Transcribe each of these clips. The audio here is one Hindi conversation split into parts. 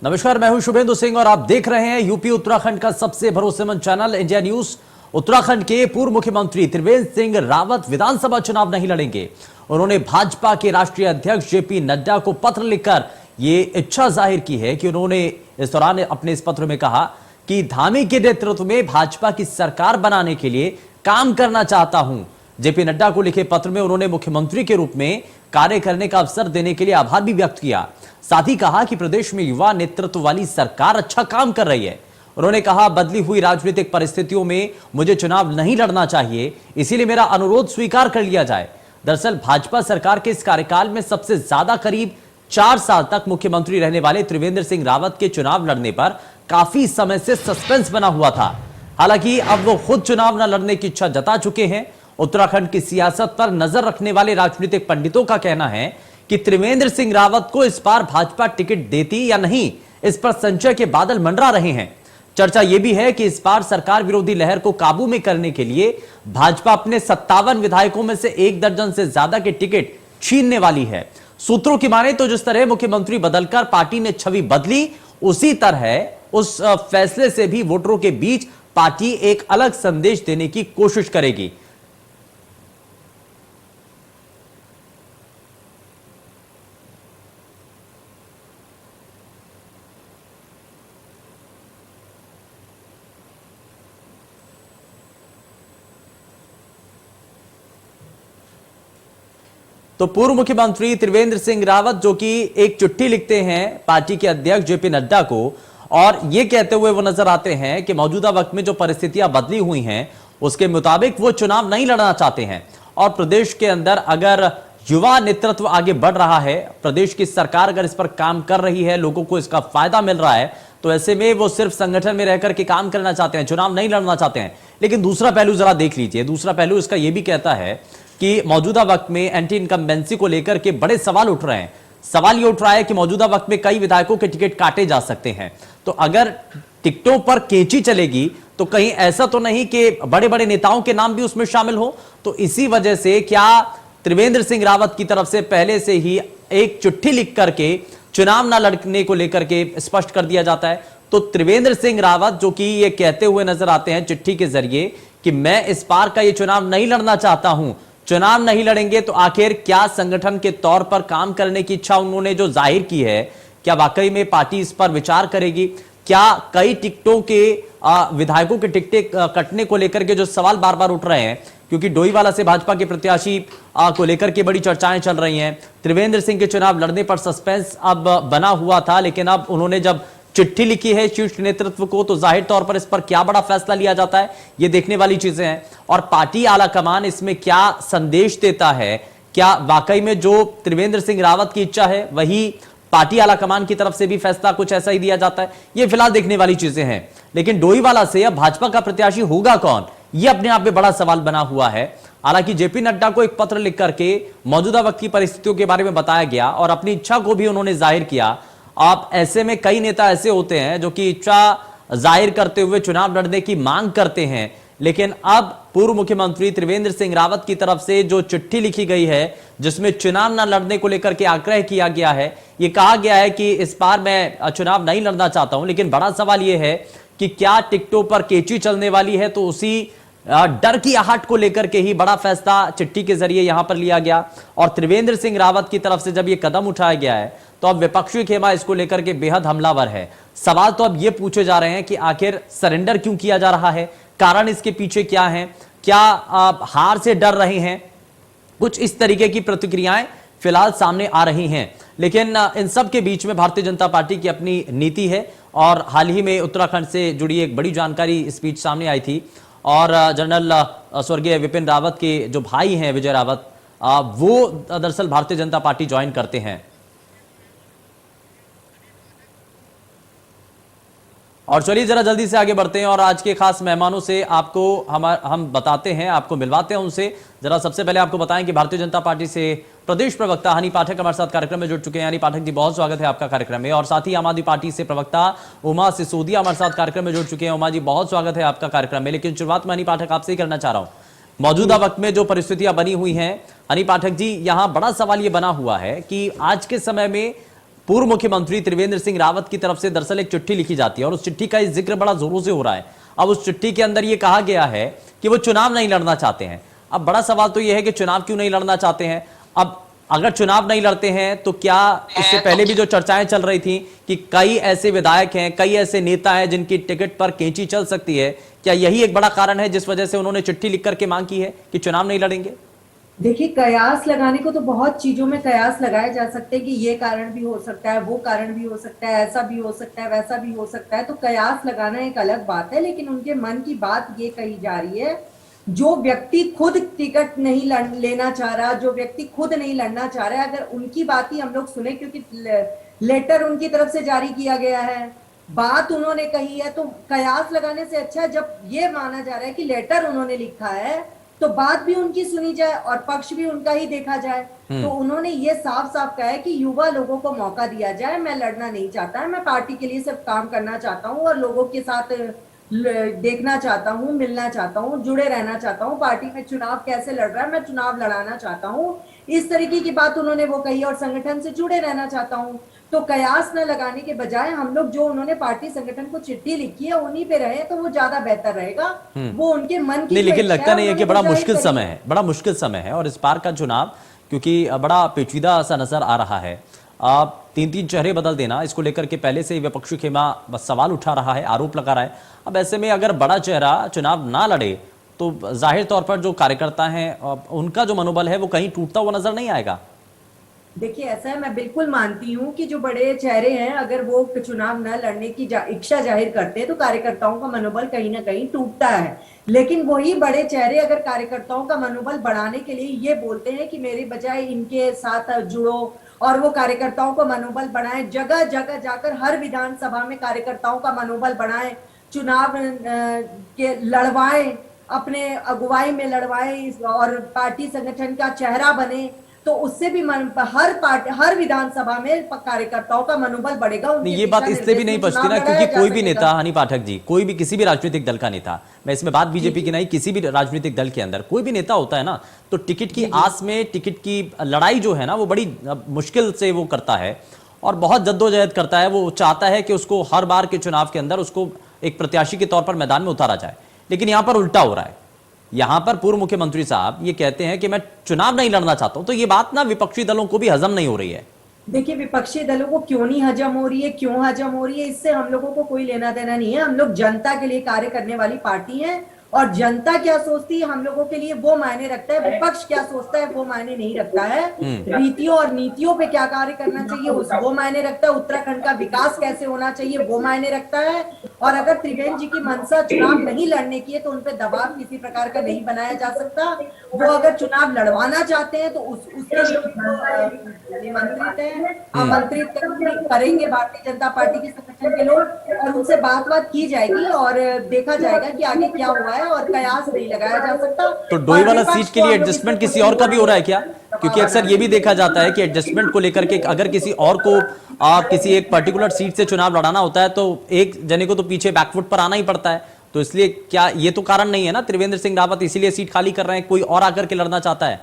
नमस्कार, मैं हूं शुभेंदु सिंह और आप देख रहे हैं यूपी उत्तराखंड का सबसे भरोसेमंद चैनल इंडिया न्यूज। उत्तराखंड के पूर्व मुख्यमंत्री त्रिवेंद्र सिंह रावत विधानसभा चुनाव नहीं लड़ेंगे। उन्होंने भाजपा के राष्ट्रीय अध्यक्ष जेपी नड्डा को पत्र लिखकर ये इच्छा जाहिर की है कि उन्होंने इस दौरान अपने इस पत्र में कहा कि धामी के नेतृत्व में भाजपा की सरकार बनाने के लिए काम करना चाहता हूं। जेपी नड्डा को लिखे पत्र में उन्होंने मुख्यमंत्री के रूप में कार्य करने का अवसर देने के लिए आभार भी व्यक्त किया। साथ ही कहा कि प्रदेश में युवा नेतृत्व वाली सरकार अच्छा काम कर रही है। उन्होंने कहा, बदली हुई राजनीतिक परिस्थितियों में मुझे चुनाव नहीं लड़ना चाहिए, इसीलिए मेरा अनुरोध स्वीकार कर लिया जाए। दरअसल भाजपा सरकार के इस कार्यकाल में सबसे ज्यादा करीब 4 साल तक मुख्यमंत्री रहने वाले त्रिवेंद्र सिंह रावत के चुनाव लड़ने पर काफी समय से सस्पेंस बना हुआ था। हालांकि अब वो खुद चुनाव न लड़ने की इच्छा जता चुके हैं। उत्तराखंड की सियासत पर नजर रखने वाले राजनीतिक पंडितों का कहना है कि त्रिवेंद्र सिंह रावत को इस बार भाजपा टिकट देती या नहीं, इस पर संशय के बादल मंडरा रहे हैं। चर्चा यह भी है कि इस बार सरकार विरोधी लहर को काबू में करने के लिए भाजपा अपने 57 विधायकों में से 1 दर्जन से ज्यादा के टिकट छीनने वाली है। सूत्रों की माने तो जिस तरह मुख्यमंत्री बदलकर पार्टी ने छवि बदली, उसी तरह उस फैसले से भी वोटरों के बीच पार्टी एक अलग संदेश देने की कोशिश करेगी। तो पूर्व मुख्यमंत्री त्रिवेंद्र सिंह रावत जो कि एक चिट्ठी लिखते हैं पार्टी के अध्यक्ष जेपी नड्डा को, और यह कहते हुए वो नजर आते हैं कि मौजूदा वक्त में जो परिस्थितियां बदली हुई हैं उसके मुताबिक वो चुनाव नहीं लड़ना चाहते हैं। और प्रदेश के अंदर अगर युवा नेतृत्व आगे बढ़ रहा है, प्रदेश की सरकार अगर इस पर काम कर रही है, लोगों को इसका फायदा मिल रहा है, तो ऐसे में वो सिर्फ संगठन में रहकर के काम करना चाहते हैं, चुनाव नहीं लड़ना चाहते हैं। लेकिन दूसरा पहलू जरा देख लीजिए। दूसरा पहलू इसका यह भी कहता है कि मौजूदा वक्त में एंटी इनकम्बेंसी को लेकर के बड़े सवाल उठ रहे हैं। सवाल यह उठ रहा है कि मौजूदा वक्त में कई विधायकों के टिकट काटे जा सकते हैं, तो अगर टिकटों पर केंची चलेगी तो कहीं ऐसा तो नहीं कि बड़े बड़े नेताओं के नाम भी उसमें शामिल हो। तो इसी वजह से क्या त्रिवेंद्र सिंह रावत की तरफ से पहले से ही एक चिट्ठी लिख करके चुनाव न लड़ने को लेकर के स्पष्ट कर दिया जाता है। तो त्रिवेंद्र सिंह रावत जो कि ये कहते हुए नजर आते हैं चिट्ठी के जरिए कि मैं इस बार का ये चुनाव नहीं लड़ना चाहता हूं, चुनाव नहीं लड़ेंगे, तो आखिर क्या संगठन के तौर पर काम करने की इच्छा उन्होंने जो जाहिर की है, क्या वाकई में पार्टी इस पर विचार करेगी? क्या कई टिकटों के विधायकों के टिकटें कटने को लेकर के जो सवाल बार बार उठ रहे हैं, क्योंकि डोईवाला से भाजपा के प्रत्याशी को लेकर के बड़ी चर्चाएं चल रही हैं। त्रिवेंद्र सिंह के चुनाव लड़ने पर सस्पेंस अब बना हुआ था, लेकिन अब उन्होंने जब चिट्ठी लिखी है शीर्ष नेतृत्व को, तो जाहिर तौर पर इस पर क्या बड़ा फैसला लिया जाता है, ये देखने वाली चीजें हैं। और पार्टी आला कमान इसमें क्या संदेश देता है, क्या वाकई में जो त्रिवेंद्र सिंह रावत की इच्छा है वही पार्टी आला कमान की तरफ से भी फैसला कुछ ऐसा ही दिया जाता है, ये फिलहाल देखने वाली चीजें हैं। लेकिन डोईवाला से अब भाजपा का प्रत्याशी होगा कौन, ये अपने आप में बड़ा सवाल बना हुआ है। हालांकि जेपी नड्डा को एक पत्र लिख करके मौजूदा वक्त की परिस्थितियों के बारे में बताया गया और अपनी इच्छा को भी उन्होंने जाहिर किया। आप ऐसे में कई नेता ऐसे होते हैं जो कि इच्छा जाहिर करते हुए चुनाव लड़ने की मांग करते हैं, लेकिन अब पूर्व मुख्यमंत्री त्रिवेंद्र सिंह रावत की तरफ से जो चिट्ठी लिखी गई है जिसमें चुनाव न लड़ने को लेकर के आग्रह किया गया है, यह कहा गया है कि इस बार मैं चुनाव नहीं लड़ना चाहता हूं। लेकिन बड़ा सवाल यह है कि क्या टिकटों पर केची चलने वाली है, तो उसी डर की आहट को लेकर के ही बड़ा फैसला चिट्ठी के जरिए यहां पर लिया गया। और त्रिवेंद्र सिंह रावत की तरफ से जब यह कदम उठाया गया है तो अब विपक्षी खेमा इसको लेकर के बेहद हमलावर है। सवाल तो अब यह पूछे जा रहे हैं कि आखिर सरेंडर क्यों किया जा रहा है, कारण इसके पीछे क्या है, क्या हार से डर रहे हैं, कुछ इस तरीके की प्रतिक्रियाएं फिलहाल सामने आ रही हैं। लेकिन इन सब के बीच में भारतीय जनता पार्टी की अपनी नीति है। और हाल ही में उत्तराखंड से जुड़ी एक बड़ी जानकारी इस बीच सामने आई थी, और जनरल स्वर्गीय विपिन रावत के जो भाई हैं विजय रावत, वो दरअसल भारतीय जनता पार्टी ज्वाइन करते हैं। और चलिए जरा जल्दी से आगे बढ़ते हैं और आज के खास मेहमानों से आपको हम बताते हैं, आपको मिलवाते हैं उनसे। जरा सबसे पहले आपको बताएं कि भारतीय जनता पार्टी से प्रदेश प्रवक्ता हनी पाठक हमारे साथ कार्यक्रम में जुड़ चुके हैं। हनी पाठक जी, बहुत स्वागत है आपका कार्यक्रम में। और साथ ही आम आदमी पार्टी से प्रवक्ता उमा सिसोदिया हमारे साथ कार्यक्रम में जुड़ चुके हैं। उमा जी, बहुत स्वागत है आपका कार्यक्रम में। लेकिन शुरुआत में हनी पाठक आपसे ही करना चाह रहा हूं, मौजूदा वक्त में जो परिस्थितियां बनी हुई हैं, हनी पाठक जी, यहां बड़ा सवाल यह बना हुआ है कि आज के समय में पूर्व मुख्यमंत्री त्रिवेंद्र सिंह रावत की तरफ से दरअसल एक चिट्ठी लिखी जाती है और उस चिट्ठी का जिक्र बड़ा जोरों से हो रहा है। अब उस चिट्ठी के अंदर यह कहा गया है कि वो चुनाव नहीं लड़ना चाहते हैं। अब बड़ा सवाल तो यह है कि चुनाव क्यों नहीं लड़ना चाहते हैं। अब अगर चुनाव नहीं लड़ते हैं तो क्या इससे पहले भी जो चर्चाएं चल रही थी कि कई ऐसे विधायक हैं, कई ऐसे नेता हैं जिनकी टिकट पर कैंची चल सकती है, क्या यही एक बड़ा कारण है जिस वजह से उन्होंने चिट्ठी लिख करके मांग की है कि चुनाव नहीं लड़ेंगे? देखिए, कयास लगाने को तो बहुत चीजों में कयास लगाए जा सकते हैं कि ये कारण भी हो सकता है, वो कारण भी हो सकता है, ऐसा भी हो सकता है, वैसा भी हो सकता है। तो कयास लगाना एक अलग बात है, लेकिन उनके मन की बात ये कही जा रही है। जो व्यक्ति खुद टिकट नहीं लेना चाह रहा, जो व्यक्ति खुद नहीं लड़ना चाह रहा है, अगर उनकी बात ही हम लोग सुने, क्योंकि लेटर उनकी तरफ से जारी किया गया है, बात उन्होंने कही है, तो कयास लगाने से अच्छा है जब ये माना जा रहा है कि लेटर उन्होंने लिखा है तो बात भी उनकी सुनी जाए और पक्ष भी उनका ही देखा जाए। तो उन्होंने ये साफ साफ कहा है कि युवा लोगों को मौका दिया जाए, मैं लड़ना नहीं चाहता, मैं पार्टी के लिए सिर्फ काम करना चाहता हूँ और लोगों के साथ देखना चाहता हूँ, मिलना चाहता हूँ, जुड़े रहना चाहता हूँ, पार्टी में चुनाव कैसे लड़ रहा है मैं चुनाव लड़ाना चाहता हूँ, इस तरीके की बात उन्होंने वो कही, और संगठन से जुड़े रहना चाहता हूँ। तो कयास न लगाने के बजाय हम लोग जो उन्होंने पार्टी संगठन को चिट्ठी लिखी है उन्हीं पे रहे तो वो ज्यादा बेहतर रहेगा। वो उनके मन की नहीं, लेकिन लगता नहीं है कि बड़ा मुश्किल समय है, बड़ा मुश्किल समय है और इस बार का चुनाव क्योंकि बड़ा पेचीदा सा नजर आ रहा है। आप तीन चेहरे बदल देना, इसको लेकर के पहले से ही विपक्षी खेमा बस सवाल उठा रहा है, आरोप लगा रहा है। अब ऐसे में अगर बड़ा चेहरा चुनाव ना लड़े तो जाहिर तौर पर जो कार्यकर्ता हैं उनका जो मनोबल है वो कहीं टूटता हुआ नजर नहीं आएगा। देखिए, ऐसा है, मैं बिल्कुल मानती हूँ कि जो बड़े चेहरे हैं अगर वो चुनाव न लड़ने की इच्छा जाहिर करते हैं तो कार्यकर्ताओं का मनोबल कहीं ना कहीं टूटता है। लेकिन वही बड़े चेहरे अगर कार्यकर्ताओं का मनोबल बढ़ाने के लिए ये बोलते हैं कि मेरे बजाय इनके साथ जुड़ो और वो कार्यकर्ताओं को मनोबल बढ़ाए, जगह जगह जाकर हर विधानसभा में कार्यकर्ताओं का मनोबल बढ़ाए, चुनाव के लड़वाए, अपने अगुवाई में लड़वाए और पार्टी संगठन का चेहरा बने, तो उससे भी हर विधानसभा में कार्यकर्ताओं का मनोबल बढ़ेगा। ये बात इसलिए भी नहीं पचती ना क्योंकि कोई भी नेता, हनी पाठक जी, कोई भी किसी भी राजनीतिक दल का नेता, मैं इसमें बात बीजेपी की नहीं, किसी भी राजनीतिक दल के अंदर कोई भी नेता होता है ना, तो टिकट की आस में टिकट की लड़ाई जो है ना वो बड़ी मुश्किल से वो करता है और बहुत जद्दोजहद करता है। वो चाहता है कि उसको हर बार के चुनाव के अंदर उसको एक प्रत्याशी के तौर पर मैदान में उतारा जाए, लेकिन यहां पर उल्टा हो रहा है। यहां पर पूर्व मुख्यमंत्री साहब ये कहते हैं कि मैं चुनाव नहीं लड़ना चाहता हूं, तो ये बात ना विपक्षी दलों को भी हजम नहीं हो रही है। देखिए, विपक्षी दलों को क्यों नहीं हजम हो रही है, क्यों हजम हो रही है, इससे हम लोगों को कोई लेना देना नहीं है। हम लोग जनता के लिए कार्य करने वाली पार्टी है और जनता क्या सोचती है हम लोगों के लिए वो मायने रखता है, विपक्ष क्या सोचता है वो मायने नहीं रखता है। रीतियों और नीतियों पे क्या कार्य करना चाहिए वो मायने रखता है, उत्तराखंड का विकास कैसे होना चाहिए वो मायने रखता है। और अगर त्रिवेंद्र जी की मंशा चुनाव नहीं लड़ने की है तो उनपे दबाव किसी प्रकार का नहीं बनाया जा सकता। वो अगर चुनाव लड़वाना चाहते हैं तो उसके लिए निमंत्रित है, आमंत्रित करेंगे भारतीय जनता पार्टी के संगठन के लोग और उनसे बात की जाएगी और देखा जाएगा कि आगे क्या हुआ है और कयास नहीं लगाया जा सकता। तो डोईवाला सीट के लिए एडजस्टमेंट किसी और का भी हो रहा है क्या? क्योंकि अक्सर ये भी देखा जाता है कि एडजस्टमेंट को लेकर के अगर किसी और को किसी एक पर्टिकुलर सीट से चुनाव लड़ाना होता है तो एक जने को तो पीछे बैकफुट पर आना ही पड़ता है। तो इसलिए क्या ये तो कारण नहीं है ना, त्रिवेंद्र सिंह रावत इसीलिए सीट खाली कर रहे हैं, कोई और आकर के लड़ना चाहता है?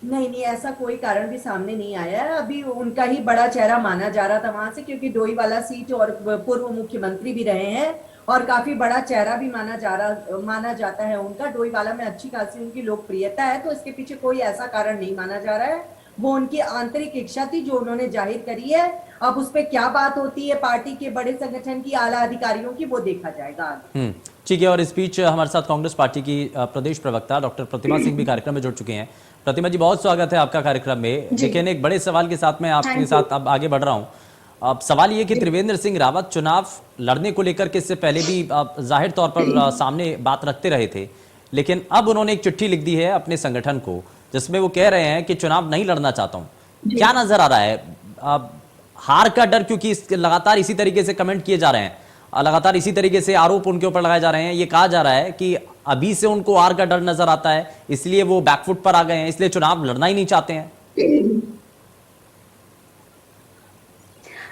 नहीं, ऐसा कोई कारण भी सामने नहीं आया है। अभी उनका ही बड़ा चेहरा माना जा रहा था वहां से, क्योंकि डोईवाला सीट और पूर्व मुख्यमंत्री भी रहे हैं और काफी बड़ा चेहरा भी माना जाता है उनका। डोईवाला में अच्छी खासी उनकी लोकप्रियता है, तो इसके पीछे कोई ऐसा कारण नहीं माना जा रहा है। वो उनकी आंतरिक इच्छा थी जो उन्होंने जाहिर करी है। अब उस पर क्या बात होती है पार्टी के बड़े संगठन की आला अधिकारियों की वो देखा जाएगा। ठीक है। और इस बीच हमारे साथ कांग्रेस पार्टी की प्रदेश प्रवक्ता डॉक्टर प्रतिमा सिंह भी कार्यक्रम में जुड़ चुके हैं। प्रतिमा जी, बहुत स्वागत है आपका कार्यक्रम में। लेकिन एक बड़े सवाल के साथ मैं आपके साथ अब आगे बढ़ रहा हूँ। अब सवाल ये कि त्रिवेंद्र सिंह रावत चुनाव लड़ने को लेकर के इससे पहले भी जाहिर तौर पर सामने बात रखते रहे थे, लेकिन अब उन्होंने एक चिट्ठी लिख दी है अपने संगठन को जिसमें वो कह रहे हैं कि चुनाव नहीं लड़ना चाहता हूं। क्या नजर आ रहा है? हार का डर, क्योंकि लगातार इसी तरीके से कमेंट किए जा रहे हैं, लगातार इसी तरीके से आरोप उनके ऊपर लगाए जा रहे हैं। ये कहा जा रहा है कि अभी से उनको हार का डर नजर आता है, इसलिए वो बैकफुट पर आ गए हैं, इसलिए चुनाव लड़ना ही नहीं चाहते हैं।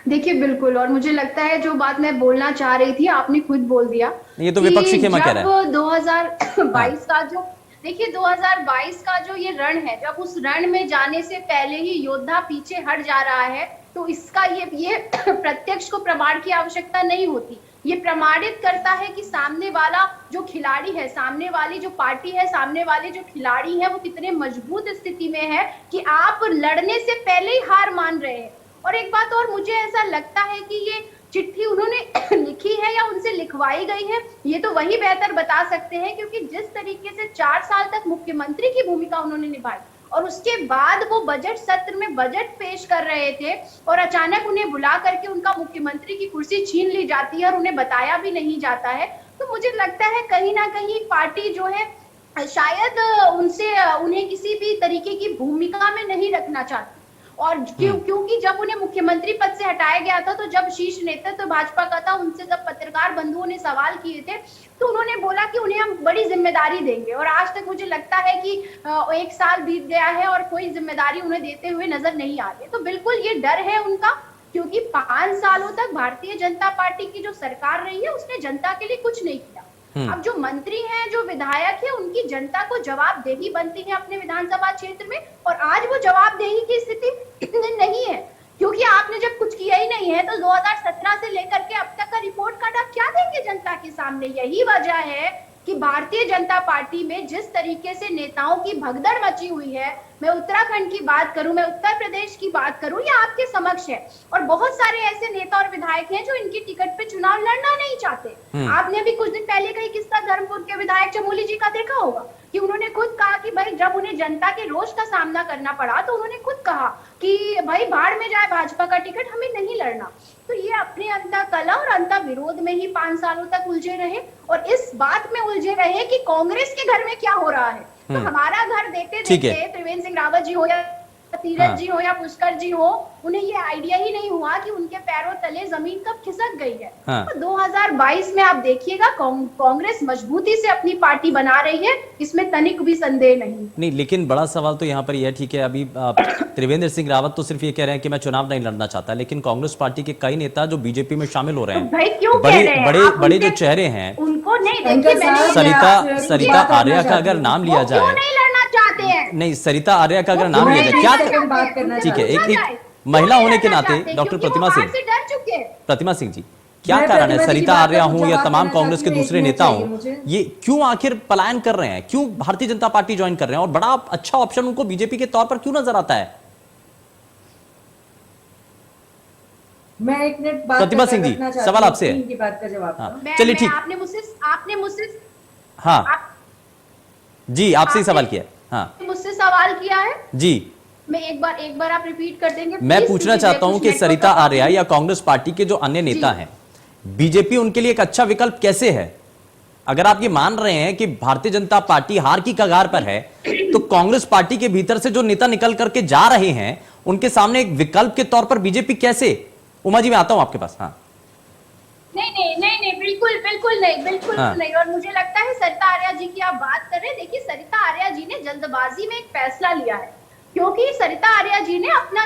देखिए, बिल्कुल, और मुझे लगता है जो बात मैं बोलना चाह रही थी आपने खुद बोल दिया। ये तो विपक्षी खेमा कह रहा है। 2022 का जो देखिए 2022 का जो ये रण है, जब उस रण में जाने से पहले ही योद्धा पीछे हट जा रहा है तो इसका ये प्रत्यक्ष को प्रमाण की आवश्यकता नहीं होती। ये प्रमाणित करता है कि सामने वाला जो खिलाड़ी है, सामने वाली जो पार्टी है, सामने वाले जो खिलाड़ी है, वो कितने मजबूत स्थिति में है कि आप लड़ने से पहले ही हार मान रहे हैं। और एक बात और, मुझे ऐसा लगता है कि ये चिट्ठी उन्होंने लिखी है या उनसे लिखवाई गई है, ये तो वही बेहतर बता सकते हैं, क्योंकि जिस तरीके से 4 साल तक मुख्यमंत्री की भूमिका उन्होंने निभाई और उसके बाद वो बजट सत्र में बजट पेश कर रहे थे और अचानक उन्हें बुला करके उनका मुख्यमंत्री की कुर्सी छीन ली जाती है और उन्हें बताया भी नहीं जाता है। तो मुझे लगता है कहीं ना कहीं पार्टी जो है शायद उन्हें किसी भी तरीके की भूमिका में नहीं रखना चाहती। और क्योंकि जब उन्हें मुख्यमंत्री पद से हटाया गया था, तो जब शीर्ष नेतृत्व तो भाजपा का था, उनसे जब पत्रकार बंधुओं ने सवाल किए थे तो उन्होंने बोला कि उन्हें हम बड़ी जिम्मेदारी देंगे। और आज तक मुझे लगता है कि 1 साल बीत गया है और कोई जिम्मेदारी उन्हें देते हुए नजर नहीं आ रही। तो बिल्कुल ये डर है उनका, क्योंकि 5 सालों तक भारतीय जनता पार्टी की जो सरकार रही है उसने जनता के लिए कुछ नहीं किया। अब जो मंत्री हैं, जो विधायक है, उनकी जनता को जवाबदेही बनती है अपने विधानसभा क्षेत्र में, और आज वो जवाबदेही की स्थिति नहीं है, क्योंकि आपने जब कुछ किया ही नहीं है तो 2017 से लेकर के अब तक का रिपोर्ट कार्ड आप क्या देंगे जनता के सामने। यही वजह है कि भारतीय जनता पार्टी में जिस तरीके से नेताओं की भगदड़ मची हुई है, मैं उत्तराखंड की बात करूं, मैं उत्तर प्रदेश की बात करूं, ये आपके समक्ष है। और बहुत सारे ऐसे नेता और विधायक हैं जो इनकी टिकट पे चुनाव लड़ना नहीं चाहते। आपने भी कुछ दिन पहले का ही किस्सा धर्मपुर के विधायक चमोली जी का देखा होगा कि उन्होंने खुद कहा कि भाई जब उन्हें जनता के रोष का सामना करना पड़ा तो उन्होंने खुद कहा कि भाई बाढ़ में जाए भाजपा का टिकट, हमें नहीं लड़ना। तो ये अपने अंतर कला और अंतर विरोध में ही 5 सालों तक उलझे रहे और इस बात में उलझे रहे कि कांग्रेस के घर में क्या हो रहा है। तो हमारा घर देखते देखते त्रिवेंद्र सिंह रावत जी हो या तीरथ जी हो या पुष्कर जी हो, उन्हें ये आइडिया ही नहीं हुआ कि उनके पैरों तले जमीन कब खिसक गई है। तो 2022 में आप देखिएगा कांग्रेस मजबूती से अपनी पार्टी बना रही है, इसमें तनिक भी संदेह नहीं। लेकिन बड़ा सवाल तो यहाँ पर यह, ठीक है, अभी त्रिवेंद्र सिंह रावत तो सिर्फ ये कह रहे हैं कि मैं चुनाव नहीं लड़ना चाहता, लेकिन कांग्रेस पार्टी के कई नेता जो बीजेपी में शामिल हो रहे हैं, भाई क्यों कह रहे हैं? बड़े जो चेहरे हैं, उनको नहीं, देखिए सरिता आर्या का अगर नाम लिया जाए, नहीं, सरिता आर्या का अगर नाम लिया जाए, क्या, ठीक है, एक महिला होने के नाते डॉक्टर प्रतिमा सिंह जी, क्या कारण है सरिता आर्या हूं या तमाम कांग्रेस के दूसरे नेता हों, ये क्यों आखिर पलायन कर रहे हैं, क्यों भारतीय जनता पार्टी ज्वाइन कर रहे हैं और बड़ा अच्छा ऑप्शन उनको बीजेपी के तौर पर क्यों नजर आता है? मैं एक मिनट प्रतिमा सिंह जी, सवाल आपसे है। इनकी बात का जवाब चलिए, ठीक, आपने मुझसे हाँ जी, आपसे ही सवाल किया। हाँ, मुझसे सवाल किया है जी, मैं एक बार आप रिपीट कर देंगे? मैं पूछना चाहता हूं कि सरिता आर्या या कांग्रेस पार्टी के जो अन्य नेता हैं, बीजेपी उनके लिए एक अच्छा विकल्प कैसे है? अगर आप ये मान रहे हैं कि भारतीय जनता पार्टी हार की कगार पर है, तो कांग्रेस पार्टी के भीतर से जो नेता निकल करके जा रहे हैं, उनके सामने एक विकल्प के तौर पर बीजेपी कैसे? उमा जी, मैं आता हूं आपके पास। हाँ, नहीं, बिल्कुल नहीं। और मुझे लगता है सरिता आर्या जी की आप बात कर रहे हैं, देखिए सरिता आर्या जी ने जल्दबाजी में एक फैसला लिया है, क्योंकि सरिता आर्या जी ने अपना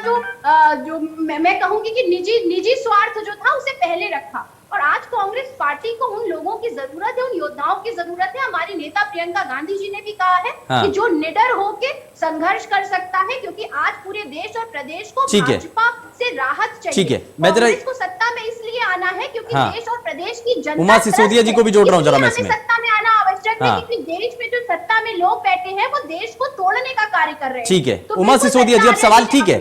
जो मैं कहूंगी कि निजी स्वार्थ जो था उसे पहले रखा। और आज कांग्रेस पार्टी को उन लोगों की जरूरत है, उन योद्धाओं की जरूरत है। हमारी नेता प्रियंका गांधी जी ने भी कहा है कि जो निडर होके संघर्ष कर सकता है, क्योंकि आज पूरे देश और प्रदेश को भाजपा से राहत चाहिए। ठीक है, मैं जरा इसको सत्ता में इसलिए आना है क्योंकि देश और प्रदेश की जनता, उमा सिसोदिया जी को भी जोड़ रहा हूं जरा मैं इसमें। सत्ता में आना आवश्यक है, क्योंकि देश में जो सत्ता में लोग बैठे हैं वो देश को तोड़ने का कार्य कर रहे हैं। ठीक है, उमा सिसोदिया जी, अब सवाल ठीक है,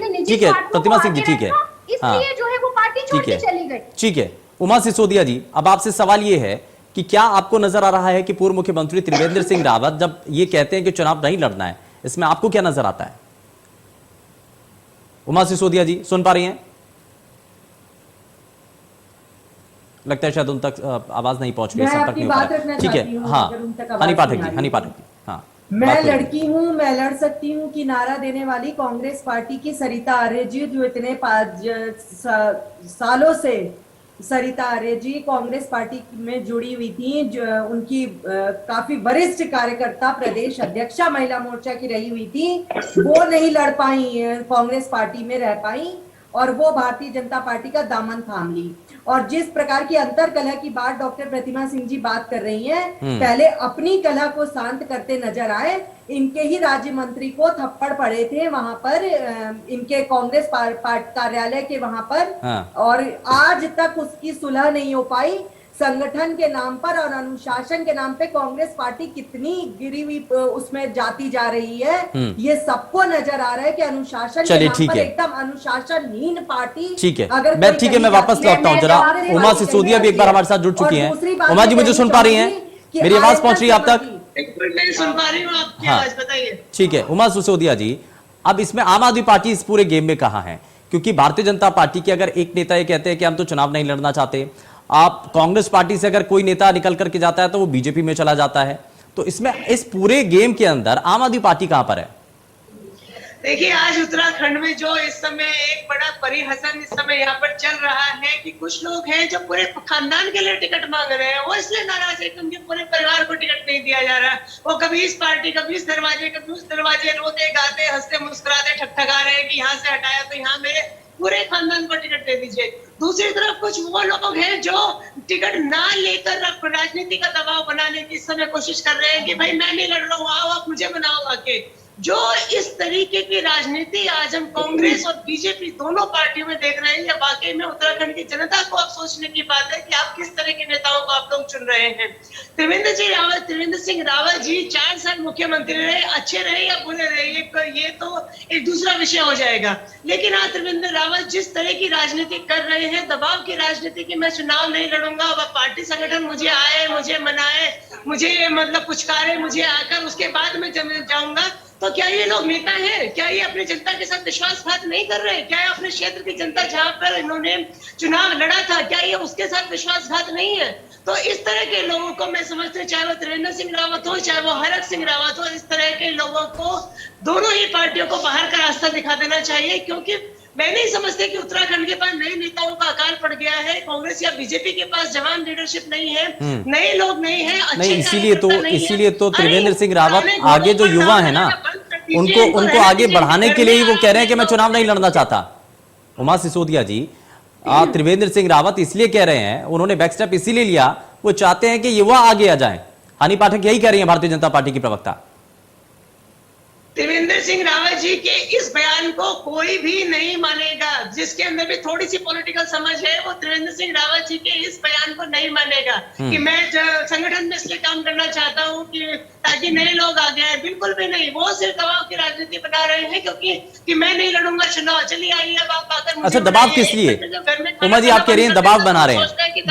प्रतिमा सिंह जी, ठीक है, इसलिए जो है वो पार्टी छोड़ के चली गई। ठीक है, उमा सिसोदिया जी, अब आपसे सवाल ये है कि क्या आपको नजर आ रहा है कि पूर्व मुख्यमंत्री त्रिवेंद्र सिंह रावत जब ये कहते हैं कि चुनाव नहीं लड़ना है, इसमें आपको क्या नजर आता है? उमा सिसोदिया जी, सुन पा रही हैं? लगता है शायद उन तक आवाज नहीं पहुंच रही, संपर्क नहीं हो पा रहा। ठीक है, हाँ, हनी पाठक जी, हाँ, मैं लड़की हूं, मैं लड़ सकती हूं कि नारा देने वाली कांग्रेस पार्टी की सरिता आर्य जी, जो इतने सालों से सरिता आर्य जी कांग्रेस पार्टी में जुड़ी हुई थी, जो उनकी काफी वरिष्ठ कार्यकर्ता, प्रदेश अध्यक्षा महिला मोर्चा की रही हुई थी, वो नहीं लड़ पाई, कांग्रेस पार्टी में रह पाई। और वो भारतीय जनता पार्टी का दामन थाम ली। और जिस प्रकार की अंतर कलह की बात डॉक्टर प्रतिमा सिंह जी बात कर रही हैं, पहले अपनी कलह को शांत करते नजर आए। इनके ही राज्य मंत्री को थप्पड़ पड़े थे वहां पर, इनके कांग्रेस कार्यालय के वहां पर, और आज तक उसकी सुलह नहीं हो पाई। संगठन के नाम पर और अनुशासन के नाम पे कांग्रेस पार्टी कितनी गिरी हुई उसमें जाती जा रही है, ये सबको नजर आ रहा है कि अनुशासन के नाम पर एकदम अनुशासनहीन पार्टी। ठीक है, मैं वापस लौटता हूँ जरा। उमा सिसोदिया भी एक बार हमारे साथ जुड़ चुकी हैं। उमा जी मुझे सुन पा रही हैं? मेरी आवाज पहुंच रही है आप तक? नहीं सुन पा रही हूँ आपकी आवाज, बताइए। ठीक है उमा सिसोदिया जी, अब इसमें आम आदमी पार्टी इस पूरे गेम में कहां है? क्योंकि भारतीय जनता पार्टी के अगर एक नेता ये कहते हैं कि हम तो चुनाव नहीं लड़ना चाहते, आप कांग्रेस पार्टी से अगर कोई नेता निकल करके जाता है तो वो बीजेपी में चला जाता है, तो इसमें इस पूरे गेम के अंदर आम आदमी पार्टी कहां पर है? देखिए, आज उत्तराखंड में जो इस समय एक बड़ा परिहसन इस समय यहाँ पर चल रहा है कि कुछ लोग हैं जो पूरे खानदान के लिए टिकट मांग रहे हैं। वो इसलिए नाराज है कि उनके पूरे परिवार को टिकट नहीं दिया जा रहा। वो कभी इस पार्टी, कभी इस दरवाजे, कभी उस दरवाजे, रोते गाते हंसते मुस्कुराते ठकठका रहे हैं कि यहाँ से हटाया तो यहाँ मेरे पूरे खानदान को टिकट दे दीजिए। दूसरी तरफ कुछ वो लोग हैं जो टिकट ना लेकर राजनीति का दबाव बनाने की इस समय कोशिश कर रहे हैं कि भाई मैं नहीं लड़ रहा हूँ, आओ आप मुझे बनाओ आके। जो इस तरीके की राजनीति आज हम कांग्रेस और बीजेपी दोनों पार्टियों में देख रहे हैं, या वाकई में उत्तराखंड की जनता को अब सोचने की बात है कि आप किस तरह के नेताओं को आप लोग चुन रहे हैं। त्रिवेंद्र सिंह रावत जी 4 साल मुख्यमंत्री रहे, अच्छे रहे या बुरे रहे ये तो एक दूसरा विषय हो जाएगा। लेकिन आज त्रिवेंद्र रावत जिस तरह की राजनीति कर रहे हैं, दबाव की राजनीति की, मैं चुनाव नहीं लड़ूंगा, वह पार्टी संगठन मुझे आए, मुझे मनाए, मुझे मतलब पुचकारे, मुझे आकर उसके बाद में जाऊंगा, तो क्या ये लोग नेता हैं? क्या ये अपनी जनता के साथ विश्वासघात नहीं कर रहे? क्या ये अपने क्षेत्र की जनता जहां पर इन्होंने चुनाव लड़ा था, क्या ये उसके साथ विश्वासघात नहीं है? तो इस तरह के लोगों को मैं समझती हूँ, चाहे वो त्रिवेंद्र सिंह रावत हो, चाहे वो हरक सिंह रावत हो, इस तरह के लोगों को दोनों ही पार्टियों को बाहर का रास्ता दिखा देना चाहिए। क्योंकि मैं नहीं समझती कि उत्तराखंड के पास नए नेताओं का अकाल पड़ गया है। कांग्रेस या बीजेपी के पास जवान लीडरशिप नहीं है, नए लोग नहीं है, नहीं, इसीलिए तो त्रिवेंद्र सिंह रावत आगे जो युवा है ना, उनको आगे बढ़ाने के लिए ही वो कह रहे हैं कि मैं चुनाव नहीं लड़ना चाहता। उमा सिसोदिया जी, त्रिवेंद्र सिंह रावत इसलिए कह रहे हैं, उन्होंने बैकस्टेप इसीलिए लिया, वो चाहते हैं कि युवा आगे आ जाएं। हानि पाठक यही कह रही है, भारतीय जनता पार्टी की प्रवक्ता। त्रिवेंद्र सिंह रावत जी के इस बयान को कोई भी नहीं मानेगा। जिसके अंदर भी थोड़ी सी पॉलिटिकल समझ है, वो त्रिवेंद्र सिंह रावत जी के इस बयान को नहीं मानेगा कि मैं संगठन में इसलिए काम करना चाहता हूँ कि ताकि नए लोग आ गए। बिल्कुल भी नहीं, वो सिर्फ दबाव की राजनीति बना रहे हैं कि मैं नहीं लड़ूंगा चुनाव, चलिए आइए अब आप आकर। अच्छा, दबाव किस लिए? उमा जी, आप कह रही हैं दबाव बना रहे हैं,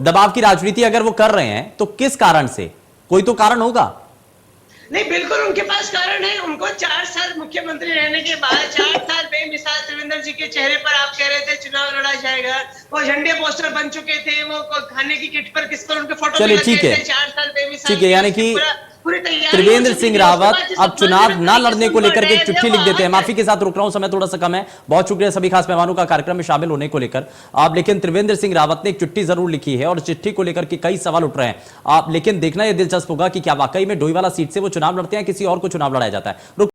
दबाव की राजनीति अगर वो कर रहे हैं तो किस कारण से? कोई तो कारण होगा। नहीं, बिल्कुल उनके पास कारण है। उनको 4 साल मुख्यमंत्री रहने के बाद 4 साल बेमिसाल त्रिवेंद्र जी के चेहरे पर आप कह रहे थे चुनाव लड़ा जाएगा, वो झंडे पोस्टर बन चुके थे, वो खाने की किट पर किस पर उनके फोटो। चलिए ठीक है, 4 साल बेमिसाल, ठीक है, यानी कि त्रिवेंद्र सिंह रावत अब चुनाव ना लड़ने को लेकर के एक चिट्ठी लिख देते हैं। माफी के साथ रुक रहा हूं, समय थोड़ा सा कम है। बहुत शुक्रिया सभी खास मेहमानों का कार्यक्रम में शामिल होने को लेकर। आप लेकिन त्रिवेंद्र सिंह रावत ने एक चिट्ठी जरूर लिखी है और चिट्ठी को लेकर के कई सवाल उठ रहे हैं। आप लेकिन देखना यह दिलचस्प होगा कि क्या वाकई में डोईवाला सीट से वो चुनाव लड़ते हैं, किसी और को चुनाव लड़ाया जाता है।